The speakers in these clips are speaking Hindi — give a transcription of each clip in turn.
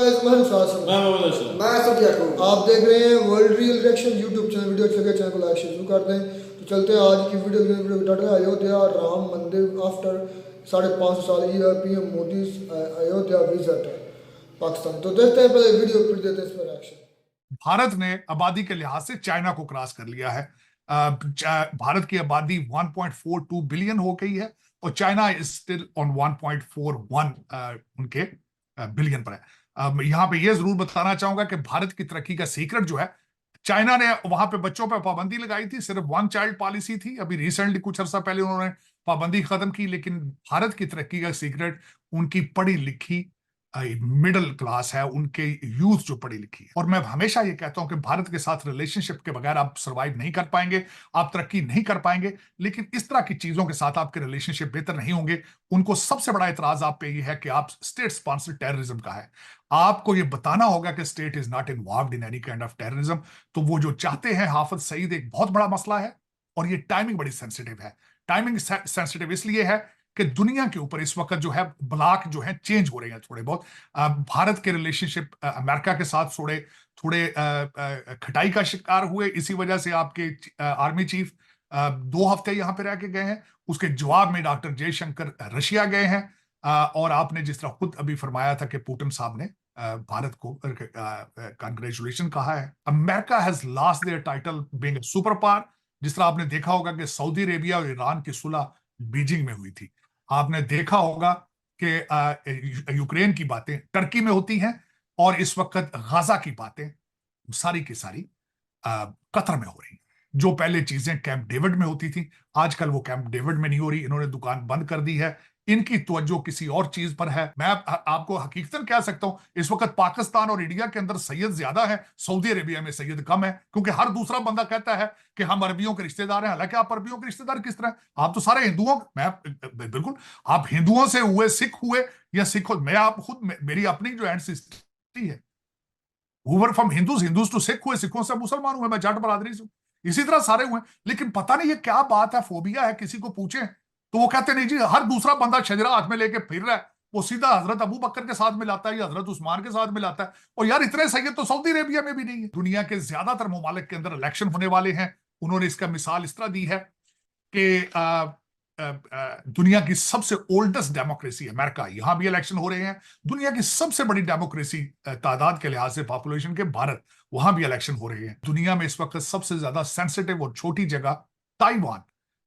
मैं सब याकूब। आप देख रहे हैं world real reaction YouTube channel. Video अच्छे लगे चैनल को लाइक शुरू कर दें। तो चलते हैं आज की वीडियो स्टार्ट है। अयोध्या राम मंदिर आफ्टर 550 साल पीएम मोदी अयोध्या विजिट पाकिस्तान। तो देखते हैं पहले वीडियो, फिर देते हैं इस पर रिएक्शन। भारत ने आबादी के लिहाज से चाइना को क्रॉस कर लिया है। भारत की आबादी 1.42 बिलियन हो गई है और चाइना इज स्टिल ऑन 1.41 उनके बिलियन पर है। यहाँ पे ये जरूर बताना चाहूंगा कि भारत की तरक्की का सीक्रेट जो है, चाइना ने वहां पे बच्चों पर पाबंदी लगाई थी, सिर्फ वन चाइल्ड पॉलिसी थी। अभी रिसेंटली कुछ अर्सा पहले उन्होंने पाबंदी खत्म की, लेकिन भारत की तरक्की का सीक्रेट उनकी पढ़ी लिखी मिडिल क्लास है, उनके यूथ जो पढ़ी लिखी है। और मैं हमेशा ये कहता हूं कि भारत के साथ रिलेशनशिप के बगैर आप सरवाइव नहीं कर पाएंगे, आप तरक्की नहीं कर पाएंगे। लेकिन इस तरह की चीजों के साथ आपके रिलेशनशिप बेहतर नहीं होंगे। उनको सबसे बड़ा इतराज आप पे ये है कि आप स्टेट स्पॉन्सर्ड टेररिज्म का है। आपको ये बताना होगा कि state is not involved in any kind of terrorism. तो वो जो चाहते हैं हाफिज सईद, एक बहुत बड़ा मसला है और ये टाइमिंग बड़ी सेंसिटिव है। टाइमिंग सेंसिटिव इसलिए है कि दुनिया के ऊपर इस वक्त जो है ब्लॉक जो है चेंज हो रहे हैं थोड़े बहुत। भारत के रिलेशनशिप अमेरिका के साथ थोड़े थोड़े खटाई का शिकार हुए। इसी वजह से आपके आर्मी चीफ 2 हफ्ते यहां पे रह के गए हैं। उसके जवाब में डॉक्टर जयशंकर रशिया गए हैं। और आपने जिस तरह खुद अभी फरमाया था कि पुतिन साहब ने भारत को कंग्रेचुलेशन कहा है। America has lost their title being super power. जिस तरह आपने देखा होगा कि सऊदी अरेबिया और ईरान की सुलह बीजिंग में हुई थी। आपने देखा होगा कि यूक्रेन की बातें टर्की में होती हैं और इस वक्त गाजा की बातें सारी की सारी कतर में हो रही हैं। जो पहले चीजें कैंप डेविड में होती थी, आजकल वो कैंप डेविड में नहीं हो रही। इन्होंने दुकान बंद कर दी है, इनकी तवज्जो किसी और चीज पर है। मैं आपको हकीकतन कह सकता हूं, इस वक्त पाकिस्तान और इंडिया के अंदर सैयद ज्यादा है, सऊदी अरेबिया में सैयद कम है। क्योंकि हर दूसरा बंदा कहता है कि हम अरबियों के रिश्तेदार हैं। हालांकि आप अरबियों के रिश्तेदार किस तरह? आप तो सारे हिंदुओं, मैं बिल्कुल, आप हिंदुओं से हुए, सिख हुए या सिख, मैं आप खुद, मेरी अपनी जो एंसेस्ट्री है, who were from Hindus, Hindus to Sikh हुए, सिखों से मुसलमान हुए, मैं जाट बरादरी से, इसी तरह सारे हुए। लेकिन पता नहीं ये क्या बात है, फोबिया है। किसी को पूछे तो वो कहते नहीं जी, हर दूसरा बंदा शजरा हाथ में लेके फिर रहा है, वो सीधा हजरत अबू बकर के साथ मिलाता है या हजरत उस्मान के साथ मिलाता है। और यार इतने सैयद तो सऊदी अरेबिया में भी नहीं है। दुनिया के ज्यादातर ममालिक के अंदर इलेक्शन होने वाले हैं। उन्होंने इसका मिसाल इस तरह दी है कि दुनिया की सबसे ओल्डेस्ट डेमोक्रेसी अमेरिका, यहां भी इलेक्शन हो रहे हैं। दुनिया की सबसे बड़ी डेमोक्रेसी तादाद के लिहाज से पॉपुलेशन के, भारत, वहां भी इलेक्शन हो रहे हैं। दुनिया में इस वक्त सबसे ज्यादा सेंसिटिव और छोटी जगह ताइवान,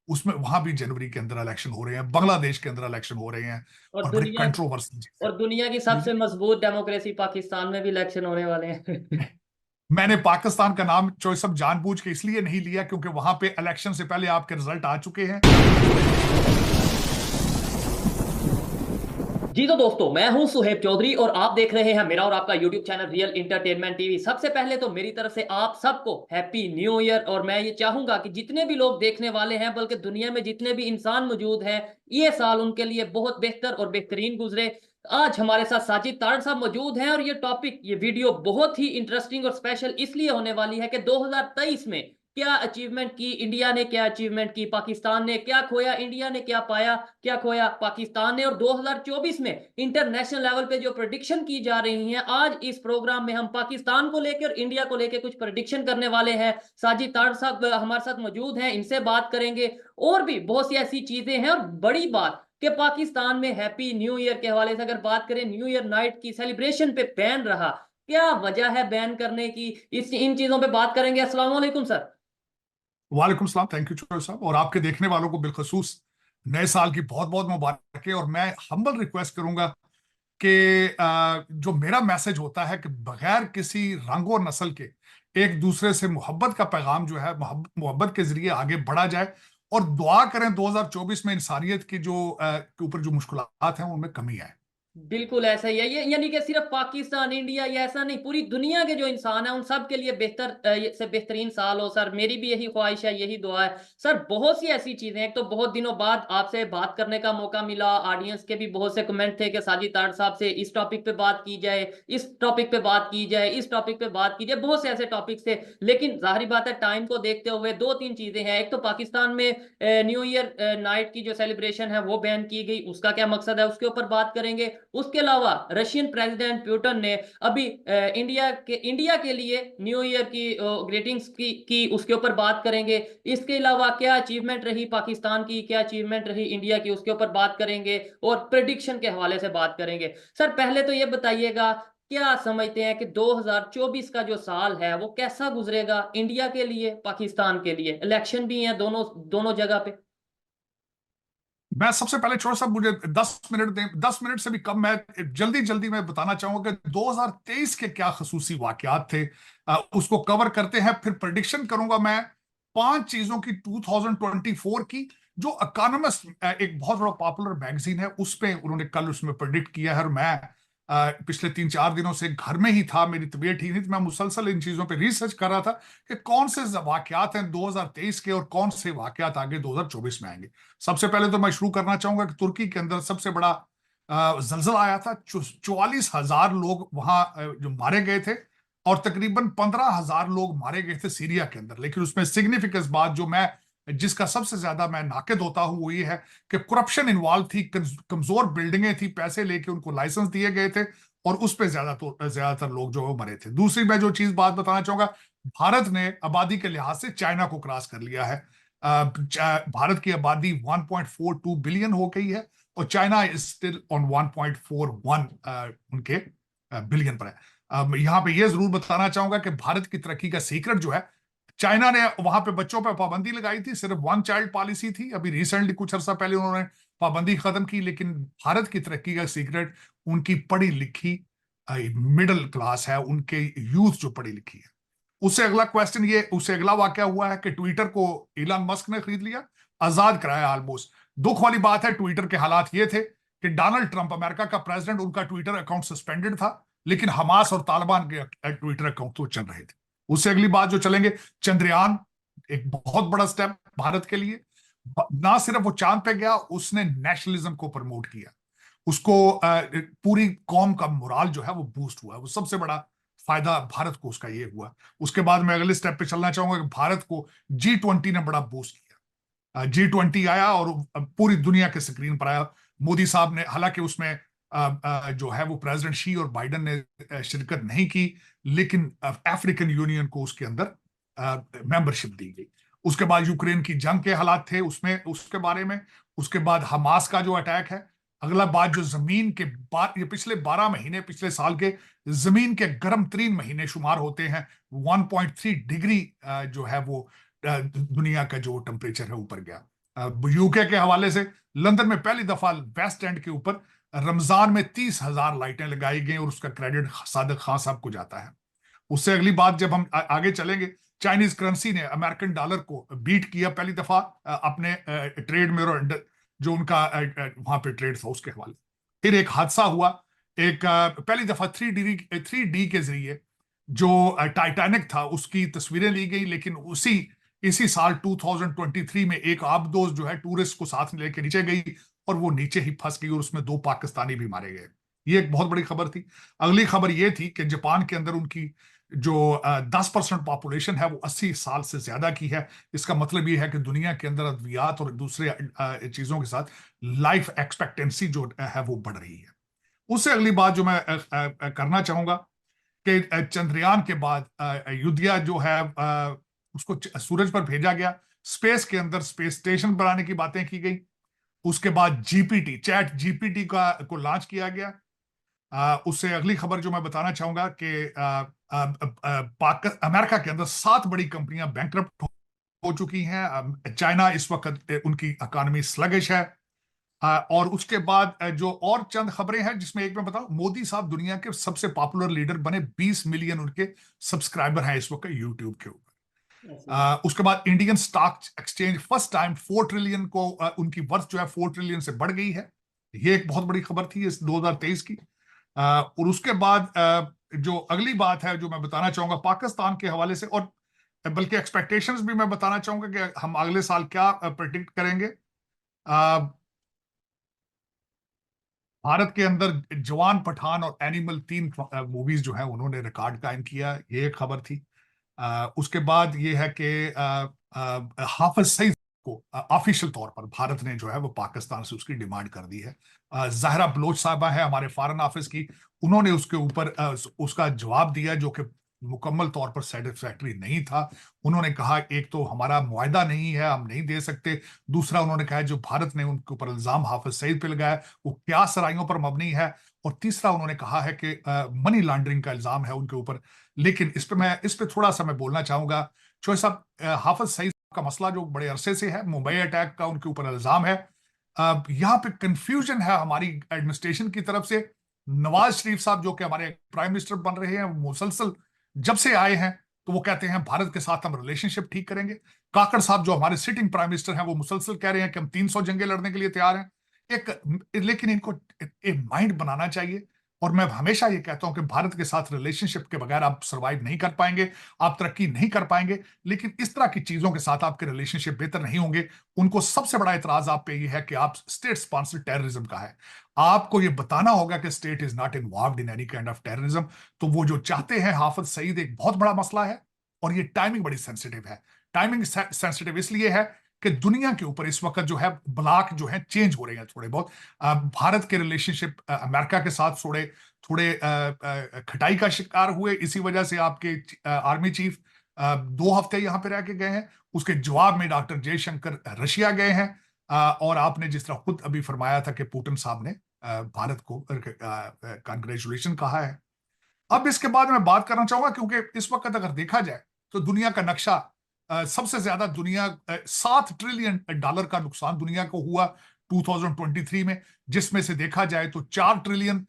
उसमें वहां भी जनवरी के अंदर इलेक्शन हो रहे हैं। बांग्लादेश के अंदर इलेक्शन हो रहे हैं और और बड़ी दुनिया कंट्रोवर्सी और दुनिया की सबसे मजबूत डेमोक्रेसी पाकिस्तान में भी इलेक्शन होने वाले हैं। मैंने पाकिस्तान का नाम चॉइस अब जानबूझ के इसलिए नहीं लिया क्योंकि वहां पे इलेक्शन से पहले आपके रिजल्ट आ चुके हैं। जी तो दोस्तों, मैं हूं सुहेब चौधरी और आप देख रहे हैं मेरा और आपका YouTube channel real entertainment TV. सबसे पहले तो मेरी तरफ से आप सबको हैप्पी न्यू ईयर। और मैं ये चाहूंगा कि जितने भी लोग देखने वाले हैं, बल्कि दुनिया में जितने भी इंसान मौजूद हैं, ये साल उनके लिए बहुत बेहतर और बेहतरीन गुजरे। आज हमारे साथ साजिद तारड़ साहब मौजूद हैं और ये वीडियो बहुत ही इंटरेस्टिंग और स्पेशल इसलिए होने वाली है कि 2023 में क्या अचीवमेंट की इंडिया ने, क्या अचीवमेंट की पाकिस्तान ने, क्या खोया इंडिया ने, क्या पाया, क्या खोया पाकिस्तान ने। और 2024 में इंटरनेशनल लेवल पे जो प्रेडिक्शन की जा रही हैं, आज इस प्रोग्राम में हम पाकिस्तान को लेकर और इंडिया को लेकर कुछ प्रेडिक्शन करने वाले हैं। साजिद तारड़ साहब हमारे साथ मौजूद हैं, इनसे बात करेंगे। और भी बहुत सी ऐसी चीजें हैं। और बड़ी बात कि पाकिस्तान में हैप्पी न्यू ईयर के हवाले से अगर बात करें, न्यू ईयर नाइट की सेलिब्रेशन पे बैन रहा, क्या वजह है बैन करने की, इन चीजों पे बात करेंगे। अस्सलाम वालेकुम सर। वालेकुम सलाम, थैंक यू चौधरी साहब। और आपके देखने वालों को बिलखसूस नए साल की बहुत बहुत मुबारक। और मैं हम्बल रिक्वेस्ट करूंगा कि जो मेरा मैसेज होता है कि बगैर किसी रंग और नस्ल के एक दूसरे से मोहब्बत का पैगाम जो है, मोहब्बत के जरिए आगे बढ़ा जाए। और दुआ करें 2024 में इंसानियत की जो के ऊपर जो मुश्किलात हैं उनमें कमी आए। बिल्कुल ऐसा ही है ये, यानी कि सिर्फ पाकिस्तान इंडिया या ऐसा नहीं, पूरी दुनिया के जो इंसान है उन सब के लिए से बेहतरीन साल हो सर। मेरी भी यही ख्वाहिश है, यही दुआ है सर। बहुत सी ऐसी चीजें हैं। तो बहुत दिनों बाद आपसे बात करने का मौका मिला। ऑडियंस के भी बहुत से कमेंट थे कि साजिद तारड़ साहब से इस टॉपिक पे बात की जाए, इस टॉपिक पे बात की जाए, इस टॉपिक पे बात की जाए। बहुत से ऐसे टॉपिक्स थे, लेकिन जाहिर बात है टाइम को देखते हुए दो तीन चीजें हैं। एक तो पाकिस्तान में न्यू ईयर नाइट की जो सेलिब्रेशन है वो बैन की गई, उसका क्या मकसद है उसके ऊपर बात करेंगे। उसके अलावा रशियन प्रेसिडेंट पुतिन ने अभी इंडिया के लिए न्यू ईयर की ग्रीटिंग्स की उसके ऊपर बात करेंगे। इसके अलावा क्या अचीवमेंट रही पाकिस्तान की, क्या अचीवमेंट रही इंडिया की, उसके ऊपर बात करेंगे और प्रेडिक्शन के हवाले से बात करेंगे। सर पहले तो ये बताइएगा, क्या समझते हैं कि 2024 का जो साल है वो कैसा गुजरेगा इंडिया के लिए, पाकिस्तान के लिए? इलेक्शन भी है दोनों दोनों जगह पे। मैं सबसे पहले छोटा सा, मुझे 10 मिनट दें, 10 मिनट से भी कम। मैं जल्दी जल्दी मैं बताना चाहूंगा कि 2023 के क्या खसूसी वाकयात थे, उसको कवर करते हैं, फिर प्रेडिक्शन करूंगा मैं 5 चीजों की 2024 की, जो इकोनॉमिस्ट एक बहुत बड़ा पॉपुलर मैगजीन है उस पे उन्होंने कल उसमें प्रेडिक्ट किया है। और मैं पिछले 3-4 दिनों से घर में ही था, मेरी तबीयत ठीक नहीं थी, मैं मुसलसल इन चीजों पे रिसर्च कर रहा था कि कौन से वाकयात हैं 2023 के और कौन से वाकयात आगे 2024 में आएंगे। सबसे पहले तो मैं शुरू करना चाहूंगा कि तुर्की के अंदर सबसे बड़ा जलजला आया था। 44,000 लोग वहां जो मारे गए थे, और तकरीबन 15,000 लोग मारे गए थे सीरिया के अंदर। लेकिन उसमें सिग्निफिकेंस बात जो मैं जिसका सबसे ज्यादा मैं नाकिद होता हूं वो ये है कि करप्शन इन्वॉल्व थी, कमजोर बिल्डिंगें थी, पैसे लेके उनको लाइसेंस दिए गए थे, और उस पे ज्यादातर लोग जो है वो मरे थे। दूसरी मैं जो चीज बात बताना चाहूंगा, भारत ने आबादी के लिहाज से चाइना को क्रॉस कर लिया है। भारत की आबादी 1.42 बिलियन हो गई है, और चाइना इज स्टिल ऑन 1.41 उनके बिलियन पर है। यहाँ पे ये जरूर बताना चाहूंगा कि भारत की तरक्की का सीक्रेट जो है, चाइना ने वहां पे बच्चों पर पाबंदी लगाई थी, सिर्फ 1 चाइल्ड पॉलिसी थी। अभी रिसेंटली कुछ अर्सा पहले उन्होंने पाबंदी खत्म की। लेकिन भारत की तरक्की का सीक्रेट उनकी पढ़ी लिखी मिडिल क्लास है, उनके यूथ जो पढ़ी लिखी है। उससे अगला वाकया हुआ है कि ट्विटर को इलॉन मस्क ने खरीद लिया, आजाद कराया ऑलमोस्ट। दुख वाली बात है, ट्विटर के हालात ये थे कि डोनाल्ड ट्रंप अमेरिका का प्रेसिडेंट, उनका ट्विटर अकाउंट सस्पेंडेड था, लेकिन हमास और तालिबान के ट्विटर अकाउंट तो चल रहे थे। उससे अगली बात जो चलेंगे, चंद्रयान एक बहुत बड़ा स्टेप भारत के लिए। ना सिर्फ वो चांद पे गया, उसने नेशनलिज्म को प्रमोट किया, उसको पूरी कौम का मोराल जो है वो बूस्ट हुआ। वो सबसे बड़ा फायदा भारत को उसका ये हुआ। उसके बाद मैं अगले स्टेप पे चलना चाहूंगा कि भारत को G20 ने बड़ा बूस्ट किया। G20 आया और पूरी दुनिया के स्क्रीन पर आया। मोदी साहब ने, हालांकि उसमें जो है वो प्रेसिडेंट शी और बाइडन ने शिरकत नहीं की, लेकिन अफ्रीकन यूनियन को उसके अंदर मेंबरशिप दी गई। उसके बाद यूक्रेन की जंग के हालात थे उसमें, उसके बारे में। उसके बाद हमास का जो अटैक है। अगला बात जो जमीन के ये पिछले 12 महीने, पिछले साल के जमीन के गर्म तरीन महीने शुमार होते हैं। 1.3 डिग्री जो है वो दुनिया का जो टेम्परेचर है ऊपर गया। यूके के हवाले से लंदन में पहली दफा वेस्ट एंड के ऊपर रमजान में 30,000 लाइटें लगाई गई, और उसका क्रेडिट सादिक खान साहब को जाता है। उससे अगली बात जब हम आगे चलेंगे, चाइनीज करेंसी ने अमेरिकन डॉलर को बीट किया पहली दफा अपने ट्रेड में, और जो उनका वहां पे ट्रेड था उसके हवाले। फिर एक हादसा हुआ, एक पहली दफा 3D के जरिए जो टाइटैनिक था उसकी तस्वीरें ली गई। लेकिन इसी साल 2023 में एक आबदोज जो है टूरिस्ट को साथ लेके नीचे गई, और वो नीचे ही फंस गई, और उसमें 2 पाकिस्तानी भी मारे गए। ये एक बहुत बड़ी खबर थी। अगली खबर ये थी कि जापान के अंदर उनकी जो 10% पॉपुलेशन है वो 80 साल से ज्यादा की है। इसका मतलब ये है कि दुनिया के अंदर अद्वियात और दूसरे चीजों के साथ लाइफ एक्सपेक्टेंसी जो है वो बढ़ रही है। उससे अगली बात जो मैं करना चाहूंगा कि चंद्रयान के बाद युद्धया जो है उसको सूरज पर भेजा गया, स्पेस के अंदर स्पेस स्टेशन बनाने की बातें की गई। उसके बाद चैट जीपीटी को लॉन्च किया गया। उससे अगली खबर जो मैं बताना चाहूंगा कि अमेरिका के अंदर 7 बड़ी कंपनियां बैंकरप्ट हो चुकी हैं। चाइना इस वक्त उनकी इकोनॉमी स्लगिश है। और उसके बाद जो और चंद खबरें हैं, जिसमें एक मैं बताऊं, मोदी साहब दुनिया के सबसे पॉपुलर लीडर बने, 20 मिलियन उनके सब्सक्राइबर हैं इस वक्त यूट्यूब के ऊपर। उसके बाद Indian stock exchange first time 4 trillion को उनकी वर्थ जो है 4 ट्रिलियन से बढ़ गई है। ये एक बहुत बड़ी खबर थी इस 2023 की। और उसके बाद जो अगली बात है जो मैं बताना चाहूंगा पाकिस्तान के हवाले से, और बल्कि एक्सपेक्टेशंस भी मैं बताना चाहूंगा कि हम अगले साल क्या प्रेडिक्ट करेंगे। भारत के अंदर जवान, पठान और एनिमल 3 मूवीज जो है उन्होंने रिकॉर्ड कायम किया, ये एक खबर थी। उसके बाद ये है कि हाफिज सईद को ऑफिशियल तौर पर भारत ने जो है वो पाकिस्तान से उसकी डिमांड कर दी है। ज़ाहिरा बलोच साहबा है हमारे फॉरेन ऑफिस की, उन्होंने उसके ऊपर उसका जवाब दिया जो कि मुकम्मल तौर पर सेटिस्फैक्टरी नहीं था। उन्होंने कहा एक तो हमारा मुआहदा नहीं है, हम नहीं दे सकते। दूसरा उन्होंने कहा जो भारत ने उनके ऊपर इल्जाम हाफिज सईद पे लगाया वो क्या सराइयों पर मबनी है। और तीसरा उन्होंने कहा है कि मनी लॉन्ड्रिंग का इल्जाम है उनके ऊपर। लेकिन इस पे थोड़ा सा मैं बोलना चाहूंगा चोई साहब, हाफिज सईद का मसला जो बड़े अरसे से है, मुंबई अटैक का उनके ऊपर इल्जाम है। यहाँ पे कंफ्यूजन है हमारी एडमिनिस्ट्रेशन की तरफ से। नवाज शरीफ साहब जो कि हमारे प्राइम मिनिस्टर बन रहे हैं, मुसलसल जब से आए हैं तो वो कहते हैं भारत के साथ हम रिलेशनशिप ठीक करेंगे। काकड़ साहब जो हमारे सिटिंग प्राइम मिनिस्टर हैं वो मुसलसल कह रहे हैं कि हम 300 जंगे लड़ने के लिए तैयार हैं। लेकिन इनको एक माइंड बनाना चाहिए। और मैं हमेशा ये कहता हूं कि भारत के साथ रिलेशनशिप के बगैर आप सरवाइव नहीं कर पाएंगे, आप तरक्की नहीं कर पाएंगे। लेकिन इस तरह की चीजों के साथ आपके रिलेशनशिप बेहतर नहीं होंगे। उनको सबसे बड़ा एतराज आप पे ये है कि आप स्टेट स्पॉन्सर्ड टेररिज्म का है। आपको ये बताना होगा कि state is not involved in any kind of terrorism. तो वो जो चाहते हैं हाफिज सईद, एक बहुत बड़ा मसला है। और ये टाइमिंग बड़ी सेंसिटिव है। टाइमिंग सेंसिटिव इसलिए है कि दुनिया के ऊपर इस वक्त जो है ब्लॉक जो है चेंज हो रहे हैं थोड़े बहुत। भारत के रिलेशनशिप अमेरिका के साथ थोड़े थोड़े खटाई का शिकार हुए। इसी वजह से आपके आर्मी चीफ 2 हफ्ते यहां पे रह के गए हैं। उसके जवाब में डॉक्टर जयशंकर रशिया गए हैं। और आपने जिस तरह खुद अभी फरमाया था कि पुतिन साहब ने भारत को कांग्रेचुलेशन कहा है। अब इसके बाद मैं बात करना चाहूंगा क्योंकि इस वक्त अगर देखा जाए तो दुनिया का नक्शा सबसे ज्यादा दुनिया $7 ट्रिलियन का नुकसान दुनिया को हुआ 2023 में, जिसमें से देखा जाए तो 4 ट्रिलियन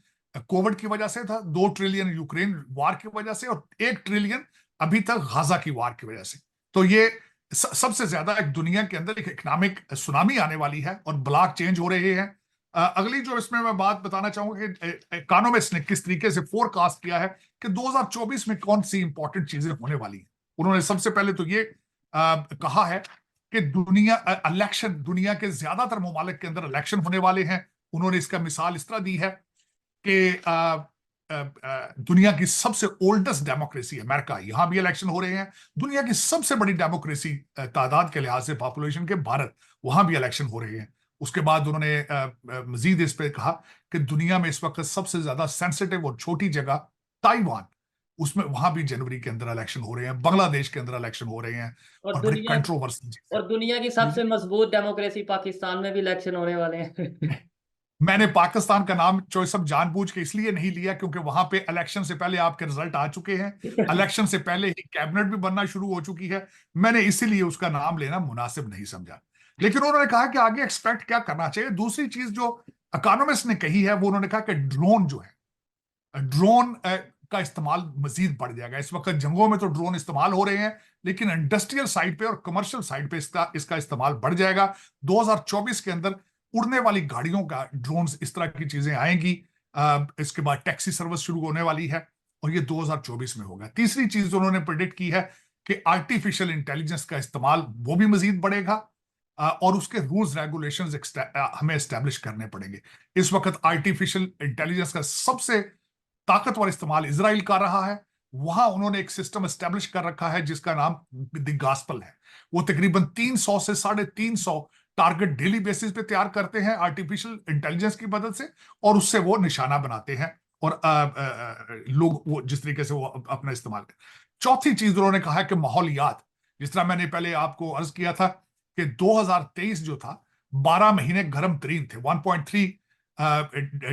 कोविड की वजह से था, 2 ट्रिलियन यूक्रेन वार की वजह से और 1 ट्रिलियन अभी तक गाजा की वार की वजह से। तो ये सबसे ज्यादा एक दुनिया के अंदर एक इकोनॉमिक सुनामी आने वाली है और ब्लॉक चेंज हो रहे हैं। अगली जो इसमें मैं बात बताना चाहूंगा कि इकोनॉमिस्ट ने किस तरीके से फोरकास्ट किया है कि 2024 में कौन सी इंपॉर्टेंट चीजें होने वाली हैं। उन्होंने सबसे पहले तो ये कहा है कि इलेक्शन दुनिया के ज्यादातर ममालिक के अंदर इलेक्शन होने वाले हैं। उन्होंने इसका मिसाल इस तरह दी है कि दुनिया की सबसे ओल्डेस्ट डेमोक्रेसी अमेरिका, यहां भी इलेक्शन हो रहे हैं। दुनिया की सबसे बड़ी डेमोक्रेसी तादाद के लिहाज से पॉपुलेशन के भारत, वहां भी इलेक्शन हो रहे हैं। उसके बाद उन्होंने मजीद इस पे कहा कि दुनिया में इस वक्त सबसे ज्यादा सेंसिटिव और छोटी जगह ताइवान, उसमें वहां भी जनवरी के अंदर इलेक्शन हो रहे हैं। बांग्लादेश के अंदर इलेक्शन हो रहे हैं और बड़ी कंट्रोवर्सी। और दुनिया की सबसे मजबूत डेमोक्रेसी पाकिस्तान में भी इलेक्शन होने वाले हैं। मैंने पाकिस्तान का नाम चॉइस अब जानबूझ के इसलिए नहीं लिया क्योंकि वहां पे इलेक्शन से पहले आपके रिजल्ट आ चुके हैं, इलेक्शन से पहले ही कैबिनेट भी बनना शुरू हो चुकी है। मैंने इसीलिए उसका नाम लेना मुनासिब नहीं समझा। लेकिन उन्होंने कहा कि आगे एक्सपेक्ट क्या करना चाहिए। दूसरी चीज जो इकोनॉमिस्ट ने कही है वो उन्होंने कहा कि ड्रोन जो है, ड्रोन का इस्तेमाल मजीद बढ़ जाएगा। इस वक्त जंगों में तो ड्रोन इस्तेमाल हो रहे हैं, लेकिन इंडस्ट्रियल साइड पे और कमर्शियल साइड पे इसका इस्तेमाल बढ़ जाएगा। 2024 के अंदर उड़ने वाली गाड़ियों का ड्रोन्स, इस तरह की चीजें आएंगी। इसके बाद टैक्सी सर्विस शुरू होने वाली है और ये 2024 में होगा। तीसरी चीज उन्होंने प्रेडिक्ट की है कि आर्टिफिशियल इंटेलिजेंस का इस्तेमाल वो भी मजीद बढ़ेगा और उसके रूल्स रेगुलेशंस हमें एस्टेब्लिश करने पड़ेंगे। इस वक्त आर्टिफिशियल इंटेलिजेंस का सबसे ताकतवर इस्तेमाल इजराइल कर रहा है। वहां उन्होंने एक सिस्टम एस्टेब्लिश कर रखा है जिसका नाम द गॉस्पेल है। वो तकरीबन 300 से 350 टारगेट डेली बेसिस पे तैयार करते हैं आर्टिफिशियल इंटेलिजेंस की मदद से और उससे वो निशाना बनाते हैं और लोग वो जिस तरीके से वो अपना इस्तेमाल करें। चौथी चीज उन्होंने कहा है कि माहौलियात, जिस तरह मैंने पहले आपको अर्ज किया था कि 2023 जो था 12 महीने गर्म तरीन थे, 1.3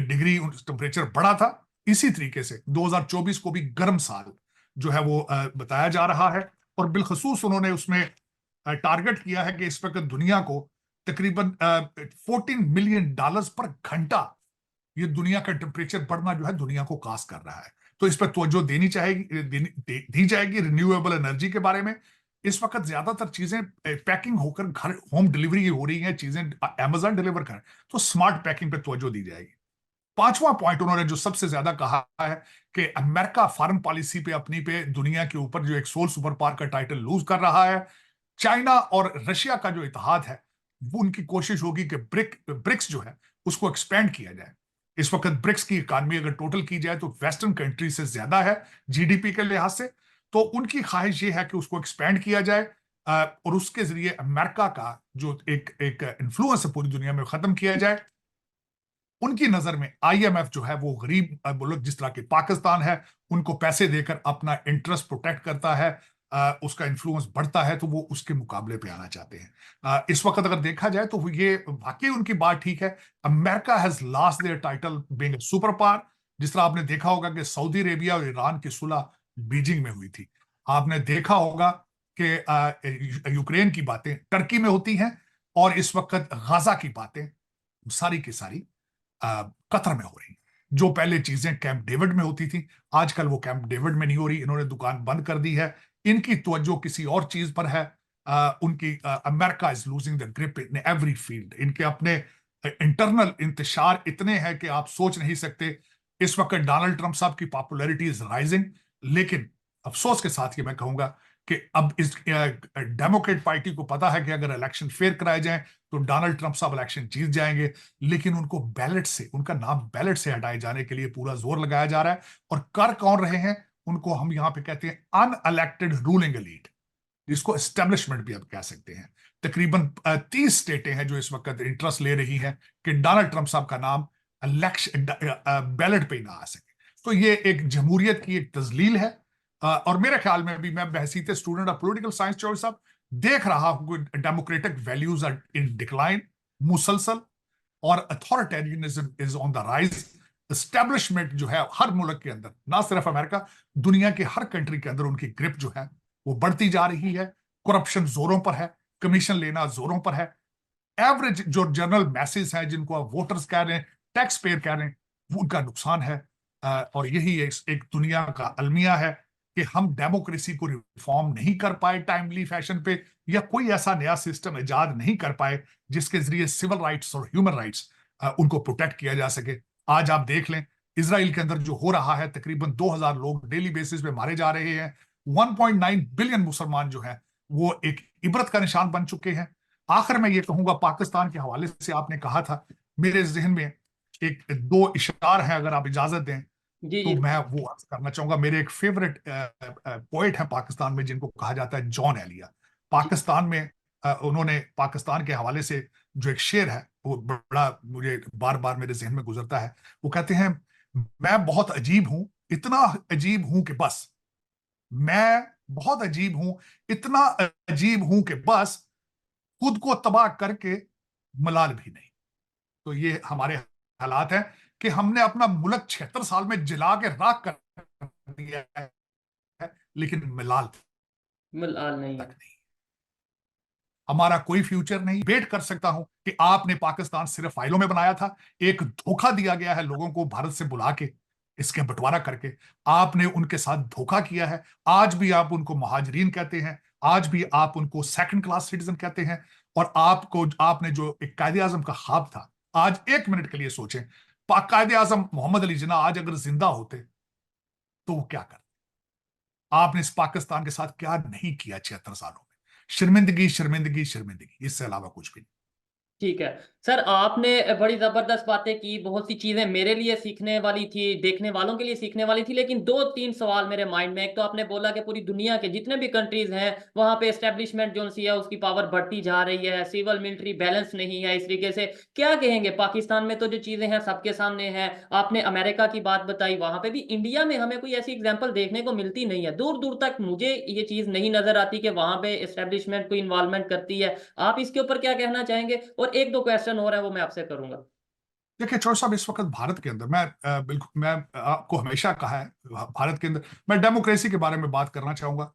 डिग्री टेम्परेचर बढ़ा था। इसी तरीके से 2024 को भी गर्म साल जो है वो बताया जा रहा है। और बिलखसूस उन्होंने उसमें टारगेट किया है कि इस वक्त दुनिया को तकरीबन $14 मिलियन पर घंटा ये दुनिया का टेम्परेचर बढ़ना जो है दुनिया को कास कर रहा है। तो इस पर तवज्जो दी जाएगी रिन्यूएबल एनर्जी के बारे में। इस वक्त ज्यादातर चीजें पैकिंग होकर घर होम डिलीवरी हो रही हैं, चीजें अमेज़न डिलीवर कर, तो स्मार्ट पैकिंग पे तवज्जो दी जाएगी। पांचवा पॉइंट उन्होंने जो सबसे ज्यादा कहा है कि अमेरिका फॉरेन पॉलिसी पे दुनिया के ऊपर जो एक सोल सुपर पावर का टाइटल लूज कर रहा है। चाइना और रशिया का जो इत्तेहाद है वो उनकी कोशिश होगी कि ब्रिक्स जो है उसको एक्सपेंड किया जाए। इस वक्त ब्रिक्स की इकॉनमी अगर टोटल की जाए तो वेस्टर्न कंट्री से ज्यादा है जीडीपी के लिहाज से, तो उनकी ख्वाहिश ये है कि उसको एक्सपेंड किया जाए। और उसके जरिए अमेरिका का जो एक एक इन्फ्लुएंस है पूरी दुनिया में खत्म किया जाए। उनकी नजर में आईएमएफ जो है वो गरीब मुल्क जिस तरह के पाकिस्तान है उनको पैसे देकर अपना इंटरेस्ट प्रोटेक्ट करता है, उसका इन्फ्लुएंस बढ़ता है, तो वो उसके मुकाबले पे आना चाहते हैं। इस वक्त अगर देखा जाए तो ये वाकई उनकी बात ठीक है। America has lost their title being a super power. जिस तरह आपने देखा होगा कि सऊदी अरेबिया और ईरान की सुलह बीजिंग में हुई थी। आपने देखा होगा कि यूक्रेन की बातें टर्की में होती हैं, और इस वक्त गाजा की बातें सारी की सारी कतर में हो रही। जो पहले चीजें कैंप डेविड में होती थी, आजकल वो कैंप डेविड में नहीं हो रही। इन्होंने दुकान बंद कर दी है, इनकी तवज्जो किसी और चीज पर है। उनकी America is losing the grip in every field. इनके अपने इंटरनल इंतशार इतने हैं कि आप सोच नहीं सकते। इस वक्त डोनाल्ड ट्रंप साहब की पॉपुलैरिटी इज राइजिंग, लेकिन अफसोस के साथ ये मैं कहूंगा कि अब इस डेमोक्रेट पार्टी को पता है कि अगर इलेक्शन फेयर कराए जाएं तो डोनाल्ड ट्रंप साहब इलेक्शन जीत जाएंगे, लेकिन उनको बैलेट से, उनका नाम बैलेट से हटाए जाने के लिए पूरा जोर लगाया जा रहा है। और कर कौन रहे हैं? उनको हम यहां पे कहते हैं अनइलेक्टेड रूलिंग एलीट, जिसको एस्टेब्लिशमेंट भी अब कह सकते हैं। तकरीबन 30 स्टेटें हैं जो इस वक्त इंटरेस्ट ले रही हैं कि डोनाल्ड ट्रंप साहब का नाम इलेक्शन बैलेट पे ही ना आ सके। तो ये एक जमहूरियत की एक तजलील है। और मेरे ख्याल में भी, मैं बहसीत स्टूडेंट ऑफ पॉलिटिकल साइंस चौधरी साहब देख रहा हूं democratic values are in decline मुसलसल, और authoritarianism is on the rise. Establishment जो है हर मुल्क के अंदर, ना सिर्फ अमेरिका, दुनिया के हर कंट्री के अंदर उनकी ग्रिप जो है वो बढ़ती जा रही है। करप्शन जोरों पर है, कमीशन लेना जोरों पर है। एवरेज जो जनरल मैसेज हैं जिनको आप वोटर्स कह रहे हैं, टैक्स पेयर कह रहे हैं, वो उनका नुकसान है। और यही एक दुनिया का अलमिया है कि हम डेमोक्रेसी को रिफॉर्म नहीं कर पाए टाइमली फैशन पे, या कोई ऐसा नया सिस्टम इजाद नहीं कर पाए जिसके जरिए सिविल राइट्स और ह्यूमन राइट्स उनको प्रोटेक्ट किया जा सके। आज आप देख लें इसराइल के अंदर जो हो रहा है, तकरीबन 2000 लोग डेली बेसिस पे मारे जा रहे हैं। 1.9 बिलियन मुसलमान जो है वो एक इबरत का निशान बन चुके हैं। आखिर में ये कहूंगा, पाकिस्तान के हवाले से आपने कहा था, मेरे जहन में एक दो इशार हैं, अगर आप इजाजत दें जी तो जी। मैं वो अर्ज करना चाहूंगा। मेरे एक फेवरेट पोएट है पाकिस्तान में जिनको कहा जाता है जॉन एलिया। पाकिस्तान में उन्होंने पाकिस्तान के हवाले से जो एक शेर है वो बड़ा मुझे बार बार मेरे जहन में गुजरता है। वो कहते हैं, मैं बहुत अजीब हूं, इतना अजीब हूं कि बस, मैं बहुत अजीब हूं, इतना अजीब हूं कि बस खुद को तबाह करके मलाल भी नहीं। तो ये हमारे हालात हैं कि हमने अपना मुल्क 76 साल में जला के राख कर दिया है, लेकिन मिलाल मलाल नहीं तक है। नहीं। हमारा कोई फ्यूचर नहीं। बेट कर सकता हूं कि आपने पाकिस्तान सिर्फ फाइलों में बनाया था, एक धोखा दिया गया है लोगों को भारत से बुला के, इसके बंटवारा करके आपने उनके साथ धोखा किया है। आज भी आप उनको महाजरीन कहते हैं, आज भी आप उनको सेकंड क्लास सिटीजन कहते हैं। और आपने जो एक कायदे आजम का ख्वाब था, आज एक मिनट के लिए सोचें, कायदे आजम मोहम्मद अली जिन्ना आज अगर जिंदा होते तो वो क्या करते? आपने इस पाकिस्तान के साथ क्या नहीं किया 76 सालों में? शर्मिंदगी शर्मिंदगी शर्मिंदगी, इससे अलावा कुछ भी नहीं। ठीक है सर, आपने बड़ी जबरदस्त बातें की, बहुत सी चीजें मेरे लिए सीखने वाली थी, देखने वालों के लिए सीखने वाली थी, लेकिन दो तीन सवाल मेरे माइंड में। एक तो आपने बोला कि पूरी दुनिया के जितने भी कंट्रीज हैं वहां पे एस्टेब्लिशमेंट जो सी है उसकी पावर बढ़ती जा रही है, सिविल मिलिट्री बैलेंस नहीं है। इस तरीके से क्या कहेंगे, पाकिस्तान में तो जो चीजें हैं सबके सामने हैं। आपने अमेरिका की बात बताई, वहां पे भी। इंडिया में हमें कोई ऐसी एग्जाम्पल देखने को मिलती नहीं है, दूर दूर तक मुझे ये चीज नहीं नजर आती कि वहां पे एस्टेब्लिशमेंट कोई इन्वॉल्वमेंट करती है। आप इसके ऊपर क्या कहना चाहेंगे? और एक दो क्वेश्चन हो रहा है वो मैं आपसे करूंगा। देखिए चौधरी साहब, इस वक्त भारत के अंदर मैं बिल्कुल, मैं आपको हमेशा कहा है, भारत के अंदर मैं डेमोक्रेसी के बारे में बात करना चाहूंगा।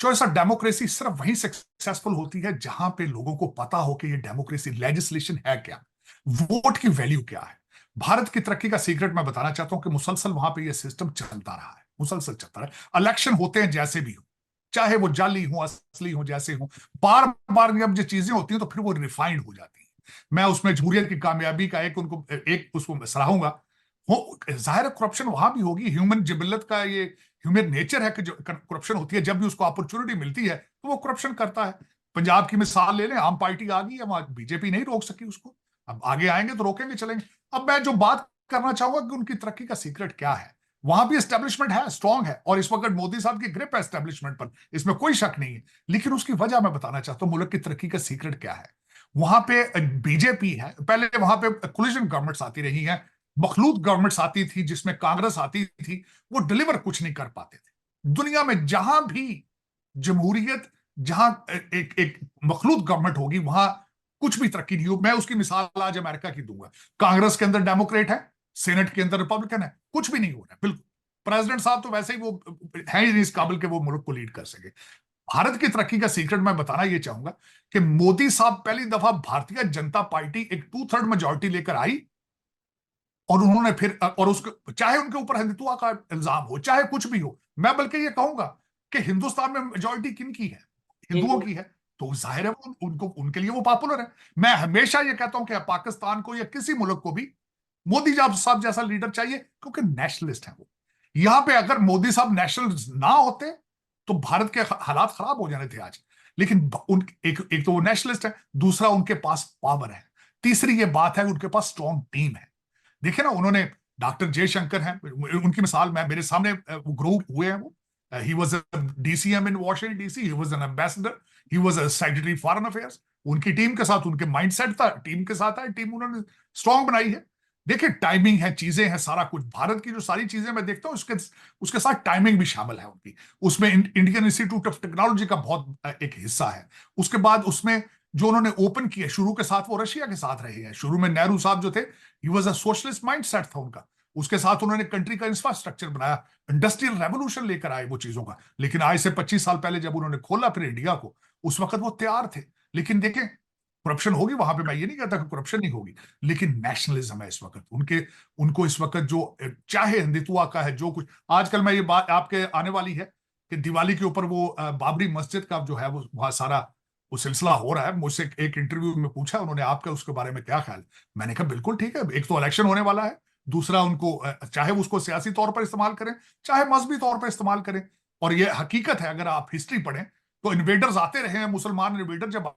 चौधरी साहब, डेमोक्रेसी सिर्फ वहीं सक्सेसफुल होती है जहां पे लोगों को पता हो कि ये डेमोक्रेसी लेजिस्लेशन है क्या, वोट की वैल्यू क्या है। भारत की तरक्की का सीक्रेट मैं बताना चाहता हूं कि मुसलसल वहां पे ये सिस्टम चलता रहा है, मुसलसल चलता रहा है। इलेक्शन होते हैं जैसे भी हो, चाहे वो जाली हो असली हो जैसे हो, बार बार जब जो चीजें होती हैं तो फिर वो रिफाइंड हो जाती हैं। मैं उसमें जमहूरियत की कामयाबी का एक उसको सराहूंगा। हो जाहिर करप्शन वहां भी होगी, ह्यूमन जिबिलत का ये ह्यूमन नेचर है कि जो करप्शन होती है, जब भी उसको अपॉर्चुनिटी मिलती है तो वो करप्शन करता है। पंजाब की मिसाल ले लें, आम पार्टी आ गई है वहां, बीजेपी नहीं रोक सकी उसको, अब आगे आएंगे तो रोकेंगे चलेंगे। अब मैं जो बात करना चाहूंगा कि उनकी तरक्की का सीक्रेट क्या है, वहां भी एस्टेब्लिशमेंट है, स्ट्रांग है, और इस वक्त मोदी साहब की ग्रिप है एस्टेब्लिशमेंट पर, इसमें कोई शक नहीं है। लेकिन उसकी वजह मैं बताना चाहता हूं, मुल्क की तरक्की का सीक्रेट क्या है। वहां पे बीजेपी है, पहले वहां पे कोलिशन गवर्नमेंट्स आती रही हैं, मखलूत गवर्नमेंट्स आती थी जिसमें कांग्रेस आती थी, वो डिलीवर कुछ नहीं कर पाते थे। दुनिया में जहां भी जमहूरियत, जहां एक एक मखलूत गवर्नमेंट होगी, वहां कुछ भी तरक्की नहीं हो। मैं उसकी मिसाल आज अमेरिका की दूंगा। कांग्रेस के अंदर डेमोक्रेट है, सेनेट के अंदर रिपब्लिकन है, कुछ भी नहीं हो रहा है बिल्कुल। प्रेसिडेंट साहब तो वैसे ही वो है ही नहीं इस काबिल के वो मुल्क को लीड कर सके। भारत की तरक्की का सीक्रेट मैं बताना ये चाहूंगा कि मोदी साहब पहली दफा भारतीय जनता पार्टी एक 2/3 मेजोरिटी लेकर आई, और उन्होंने फिर और उसके चाहे उनके ऊपर हिंदुत्व का इल्जाम हो, चाहे कुछ भी हो, मैं बल्कि ये कहूंगा कि हिंदुस्तान में मेजोरिटी किन की है, हिंदुओं की है, तो जाहिर है वो उनको, उनके लिए वो पॉपुलर है। मैं हमेशा ये कहता हूं कि पाकिस्तान को या किसी मुल्क को भी मोदी साहब जैसा लीडर चाहिए, क्योंकि नेशनलिस्ट है वो। यहां पे अगर मोदी साहब नेशनल ना होते तो भारत के हालात खराब हो जाने थे आज। लेकिन एक तो वो नेशनलिस्ट है, दूसरा उनके पास पावर है, तीसरी ये बात है उनके पास स्ट्रॉन्ग टीम है। देखिए ना, उन्होंने डॉक्टर जयशंकर हैं, उनकी मिसाल मैं मेरे सामने वो ग्रुप हुए हैं वो। He was a DCM in Washington DC, he was an ambassador, he was a secretary foreign affairs. उनकी टीम के साथ उनके माइंडसेट था, टीम के साथ है, टीम उन्होंने स्ट्रांग बनाई है। देखिए टाइमिंग है, चीजें हैं, सारा कुछ भारत की जो सारी चीजें मैं देखता हूँ उसके उसके साथ टाइमिंग भी शामिल है उनकी। उसमें इंडियन इंस्टीट्यूट ऑफ टेक्नोलॉजी का बहुत एक हिस्सा है। उसके बाद उसमें जो उन्होंने ओपन किया शुरू के साथ, वो रशिया के साथ रहे हैं। शुरू में नेहरू साहब जो थे, he was a socialist mindset था उनका। उसके साथ उन्होंने कंट्री का इंफ्रास्ट्रक्चर बनाया, इंडस्ट्रियल रेवोल्यूशन लेकर आए वो चीजों का। लेकिन आज से 25 साल पहले जब उन्होंने खोला फिर इंडिया को, उस वक्त वो तैयार थे। लेकिन देखें, करप्शन होगी वहां पे, मैं ये नहीं कहता कि करप्शन नहीं होगी, लेकिन नेशनलिज्म है इस वक्त उनके, उनको इस वक्त जो चाहे हिंदुत्व का है जो कुछ। आजकल मैं ये बात आपके आने वाली है कि दिवाली के ऊपर वो बाबरी मस्जिद का जो है वो बहुत सारा वो सिलसिला हो रहा है। मुझसे एक इंटरव्यू में पूछा उन्होंने, आपका उसके बारे में क्या ख्याल। मैंने कहा बिल्कुल ठीक है, एक तो इलेक्शन होने वाला है, दूसरा उनको चाहे उसको सियासी तौर पर इस्तेमाल करें, चाहे मजहबी तौर पर इस्तेमाल करें। और ये हकीकत है, अगर आप हिस्ट्री पढ़ें तो इन्वेडर्स आते रहे हैं, मुसलमान इन्वेडर जब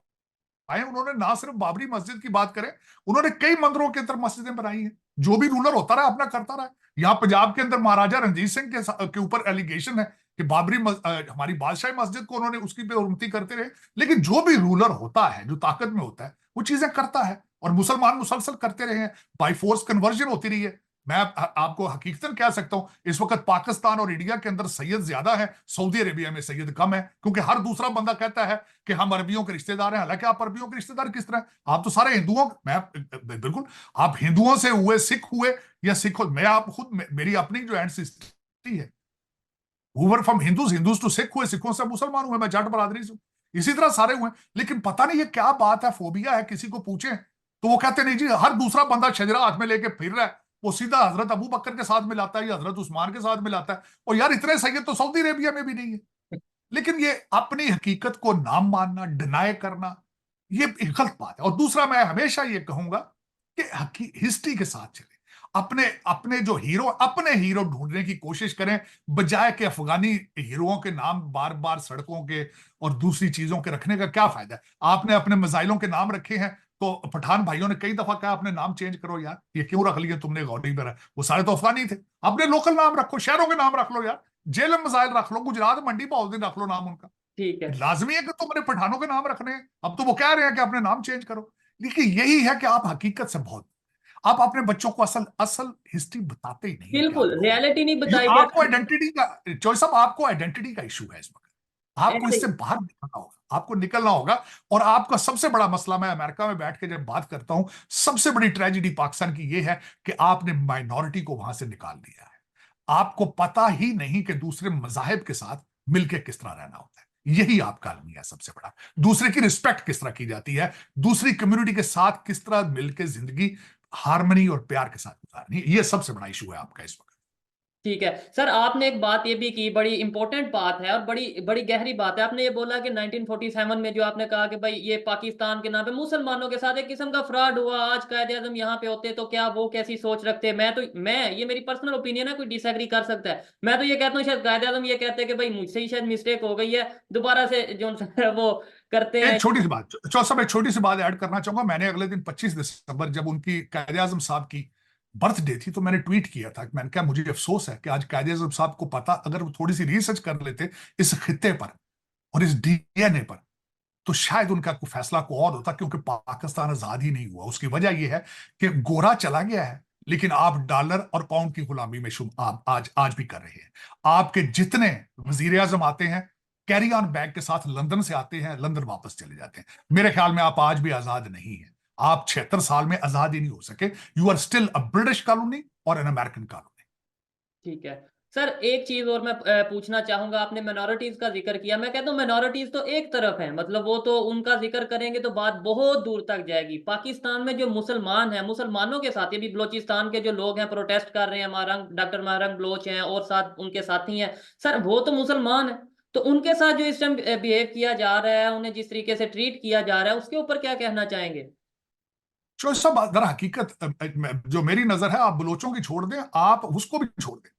आए, उन्होंने ना सिर्फ बाबरी मस्जिद की बात करें, उन्होंने कई मंदिरों के अंदर मस्जिदें बनाई हैं। जो भी रूलर होता रहा अपना करता रहा। यहाँ पंजाब के अंदर महाराजा रणजीत सिंह के ऊपर एलिगेशन है कि हमारी बादशाही मस्जिद को उन्होंने उसकी पे उन्नति करते रहे। लेकिन जो भी रूलर होता है, जो ताकत में होता है, वो चीजें करता है, और मुसलमान मुसलसल करते रहे हैं, बाई फोर्स कन्वर्जन होती रही है। मैं आपको हकीकतन कह सकता हूं, इस वक्त पाकिस्तान और इंडिया के अंदर सैयद ज्यादा है, सऊदी अरेबिया में सैयद कम है, क्योंकि हर दूसरा बंदा कहता है कि हम अरबियों के रिश्तेदार हैं। हालांकि आप अरबियों के रिश्तेदार किस तरह, आप तो सारे हिंदुओं, मैं बिल्कुल, आप हिंदुओं से हुए, सिख हुए या सिख, मैं आप खुद मेरी अपनी जो एंसेस्ट्री है, however from Hindus, Hindus to Sikh हुए, सिखों से मुसलमान हुए, मैं जाट बरादरी से हूं, इसी तरह सारे हुए। लेकिन पता नहीं ये क्या बात है, फोबिया है, किसी को पूछे तो वो कहते नहीं जी, हर दूसरा बंदा शजरा हाथ में लेके फिर रहा है, वो सीधा हजरत अबू बकर के साथ मिलाता है या हजरत उस्मान के साथ मिलाता है। और यार इतने सैयद तो सऊदी अरेबिया में भी नहीं है। लेकिन ये अपनी हकीकत को नाम मानना, डिनाई करना, ये एक गलत बात है। और दूसरा, मैं हमेशा ये कहूंगा कि हिस्ट्री के साथ चले, अपने अपने जो हीरो, अपने हीरो ढूंढने की कोशिश करें, बजाय कि अफगानी हीरोओं के नाम बार बार सड़कों के और दूसरी चीजों के रखने का क्या फायदा है। आपने अपने मिसाइलों के नाम रखे हैं, तो पठान भाइयों ने कई दफा कहा अपने नाम चेंज करो यार, ये क्यों रख लिए तुमने गौरी पर, वो सारे तो अफगानी थे। अपने लोकल नाम रखो, शहरों के नाम रख लो यार, जेलम मिसाइल रख लो, गुजरात मंडी बहुद्दीन रख लो नाम उनका। ठीक है। लाजमी है कि तुमने पठानों के नाम रखने हैं, अब तो वो कह रहे हैं कि अपने नाम चेंज करो। देखिए यही है कि आप हकीकत से बहुत, आप अपने बच्चों को असल असल हिस्ट्री बताते ही नहीं है कि आप बिल्कुल कौन हो। रियलिटी नहीं ये बताई आपको जाती। आइडेंटिटी का चॉइस, अब आपको आइडेंटिटी का इशू है इस वक्त, आपको ऐसे इससे बाहर निकलना होगा, आपको निकलना होगा। और आपका सबसे बड़ा मसला, मैं अमेरिका में बैठ के जब बात करता हूं, सबसे बड़ी ट्रेजिडी पाकिस्तान की यह है कि आपने माइनॉरिटी को वहां से निकाल दिया है। आपको पता ही नहीं कि दूसरे मजाहिब के साथ मिलकर किस तरह रहना होता है। यही आपका अलमिया सबसे बड़ा, दूसरे की रिस्पेक्ट किस तरह की जाती है, दूसरी कम्युनिटी के साथ किस तरह मिलकर जिंदगी हार्मनी और प्यार के साथ गुजारनी, ये सबसे बड़ा इशू है आपका इस वक्त। ठीक है सर, आपने एक बात ये भी की, बड़ी इंपॉर्टेंट बात है और बड़ी बड़ी गहरी बात है। आपने ये बोला कि 1947 में जो आपने कहा कि भाई ये पाकिस्तान के नाम पे मुसलमानों के साथ एक किस्म का फ्रॉड हुआ, आज कायदे आजम यहाँ पे होते तो क्या वो कैसी सोच रखते। मैं ये मेरी पर्सनल ओपिनियन है, कोई डिसएग्री कर सकता है। मैं तो ये कहता हूँ शायद कायदे आजम ये कहते हैं कि भाई मुझसे ही शायद मिस्टेक हो गई है, दोबारा से जो वो करते हैं। एक छोटी सी बात, चौसा, एक छोटी सी बात ऐड करना चाहूंगा। मैंने अगले दिन 25 दिसंबर जब उनकी कायदे आजम साहब की बर्थडे थी तो मैंने ट्वीट किया था कि मैंने कहा मुझे अफसोस है कि आज कायदे आज़म साहब को पता, अगर वो थोड़ी सी रिसर्च कर लेते इस खित्ते पर और इस डीएनए पर, तो शायद उनका कोई फैसला को और होता, क्योंकि पाकिस्तान आजाद ही नहीं हुआ। उसकी वजह यह है कि गोरा चला गया है, लेकिन आप डॉलर और पाउंड की गुलामी में आप आज भी कर रहे हैं। आपके जितने वजीर आजम आते हैं कैरी ऑन बैग के साथ लंदन से आते हैं, लंदन वापस चले जाते हैं। मेरे ख्याल में आप आज भी आजाद नहीं है। आप 76 साल में आजाद ही नहीं हो सके। You are still a British colony और एन अमेरिकन कॉलोनी। ठीक है सर, एक चीज और मैं पूछना चाहूंगा। आपने माइनॉरिटीज का जिक्र किया। मैं कहता हूँ माइनॉरिटीज तो एक तरफ है, मतलब वो तो उनका जिक्र करेंगे तो बात बहुत दूर तक जाएगी। पाकिस्तान में जो मुसलमान हैं, मुसलमानों के साथ, ये भी बलोचिस्तान के जो लोग हैं प्रोटेस्ट कर रहे हैं, मारंग डॉक्टर मारंग बलोच हैं और साथ उनके साथी हैं सर, वो तो मुसलमान है। तो उनके साथ जो इस टाइम बिहेव किया जा रहा है, उन्हें जिस तरीके से ट्रीट किया जा रहा है, उसके ऊपर क्या कहना चाहेंगे? जो सब दर हकीकत जो मेरी नजर है, आप बलोचों की छोड़ दें, आप उसको भी छोड़ दें,